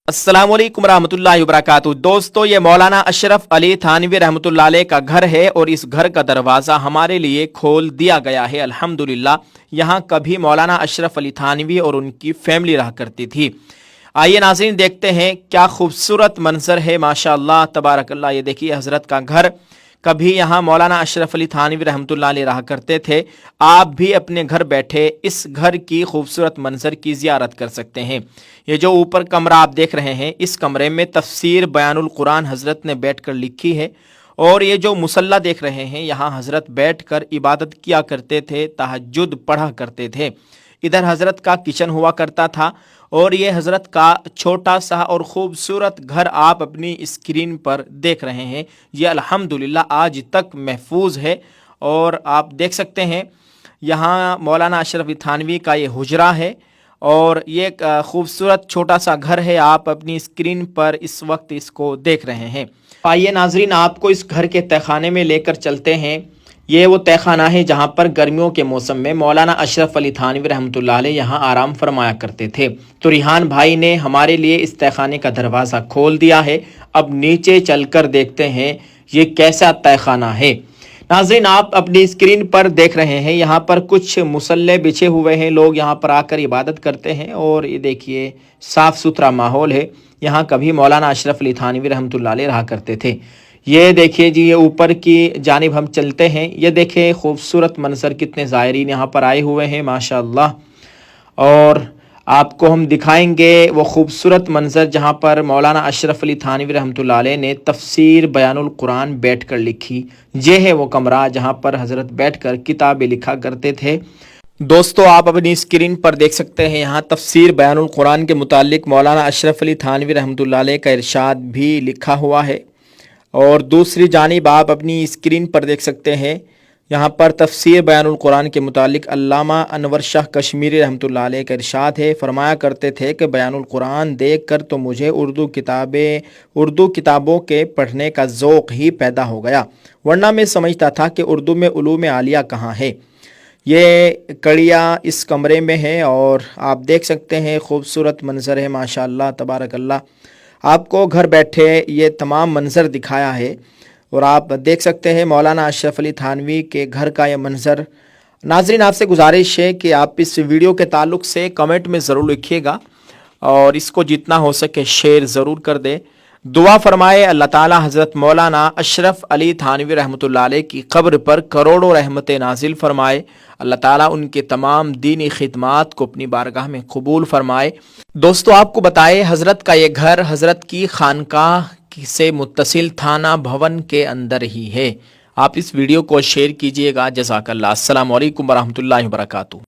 अस्सलाम वालेकुम रहमतुल्लाहि वबरकातुहू। दोस्तों, ये मौलाना अशरफ अली थानवी रहमतुल्लाह अलैह का घर है और इस घर का दरवाज़ा हमारे लिए खोल दिया गया है। अल्हम्दुलिल्लाह, यहाँ कभी मौलाना अशरफ अली थानवी और उनकी फैमिली रहा करती थी। आइए नाज़रीन, देखते हैं क्या खूबसूरत मंजर है, माशाअल्लाह तबारकल्लाह। ये देखिए हज़रत का घर। कभी यहाँ मौलाना अशरफ अली थानवी रहमतुल्लाह अलैह रहा करते थे। आप भी अपने घर बैठे इस घर की खूबसूरत मंजर की ज़ियारत कर सकते हैं। ये जो ऊपर कमरा आप देख रहे हैं, इस कमरे में तफसीर बयानुल कुरान हज़रत ने बैठ कर लिखी है। और ये जो मुसल्ला देख रहे हैं, यहाँ हज़रत बैठ कर इबादत किया करते थे, तहज्जुद पढ़ा करते थे। इधर हज़रत का किचन हुआ करता था और ये हज़रत का छोटा सा और ख़ूबसूरत घर आप अपनी स्क्रीन पर देख रहे हैं। ये अल्हम्दुलिल्लाह आज तक महफूज है। और आप देख सकते हैं यहाँ मौलाना अशरफ अली थानवी का ये हुजरा है और ये एक खूबसूरत छोटा सा घर है। आप अपनी स्क्रीन पर इस वक्त इसको देख रहे हैं। आइए नाजरीन, आपको इस घर के तहखाने में लेकर चलते हैं। ये वो तहखाना है जहाँ पर गर्मियों के मौसम में मौलाना अशरफ अली थानवी रहमतुल्लाह अलैह यहाँ आराम फरमाया करते थे। तो रिहान भाई ने हमारे लिए इस तहखाने का दरवाज़ा खोल दिया है। अब नीचे चलकर देखते हैं ये कैसा तहखाना है। नाज़रीन, आप अपनी स्क्रीन पर देख रहे हैं, यहाँ पर कुछ मुसल्ले बिछे हुए हैं। लोग यहाँ पर आकर इबादत करते हैं और ये देखिए साफ़ सुथरा माहौल है। यहाँ कभी मौलाना अशरफ अली थानवी रहमतुल्लाह अलैह रहा करते थे। ये देखिए जी, ये ऊपर की जानिब हम चलते हैं। ये देखें खूबसूरत मंजर, कितने ज़ायरीन यहाँ पर आए हुए हैं माशाअल्लाह। और आपको हम दिखाएंगे वो खूबसूरत मंजर जहाँ पर मौलाना अशरफ अली थानवी रहमतुल्लाह अलैह ने तफसीर बयानुल कुरान बैठ कर लिखी। ये है वो कमरा जहाँ पर हज़रत बैठ कर किताबें लिखा करते थे। दोस्तों, आप अपनी स्क्रीन पर देख सकते हैं यहाँ तफसीर बयानुल कुरान के मुतालिक मौलाना अशरफ अली थानवी रहमतुल्लाह अलैह का इरशाद भी लिखा हुआ है। और दूसरी जानिब आप अपनी स्क्रीन पर देख सकते हैं यहाँ पर तफसीर बयानुल कुरान के मुतालिक अल्लामा अनवर शाह कश्मीरी रहमतुल्लाह अलैह का इरशाद है। फरमाया करते थे कि बयानुल कुरान देख कर तो मुझे उर्दू किताबों के पढ़ने का ज़ौक़ ही पैदा हो गया, वरना मैं समझता था कि उर्दू में उलूम आलिया कहाँ है। ये कड़ियाँ इस कमरे में है और आप देख सकते हैं खूबसूरत मंजर है माशाअल्लाह तबारकल्लाह। आपको घर बैठे ये तमाम मंज़र दिखाया है और आप देख सकते हैं मौलाना अशरफ अली थानवी के घर का ये मंज़र। नाज़रीन, आपसे गुजारिश है कि आप इस वीडियो के ताल्लुक़ से कमेंट में ज़रूर लिखिएगा और इसको जितना हो सके शेयर ज़रूर कर दे। दुआ फरमाए अल्लाह ताला हज़रत मौलाना अशरफ अली थानवी रहमतुल्लाह अलैह की क़ब्र पर करोड़ों रहमतें नाजिल फरमाए। अल्लाह ताला उनके तमाम दीनी खिदमात को अपनी बारगाह में कबूल फरमाए। दोस्तों, आपको बताए हज़रत का ये घर हज़रत की खानकाह से मुत्तसिल थाना भवन के अंदर ही है। आप इस वीडियो को शेयर कीजिएगा। जज़ाकल्लाह। अस्सलामु अलैकुम वरहमतुल्लाहि वबरकातुहू।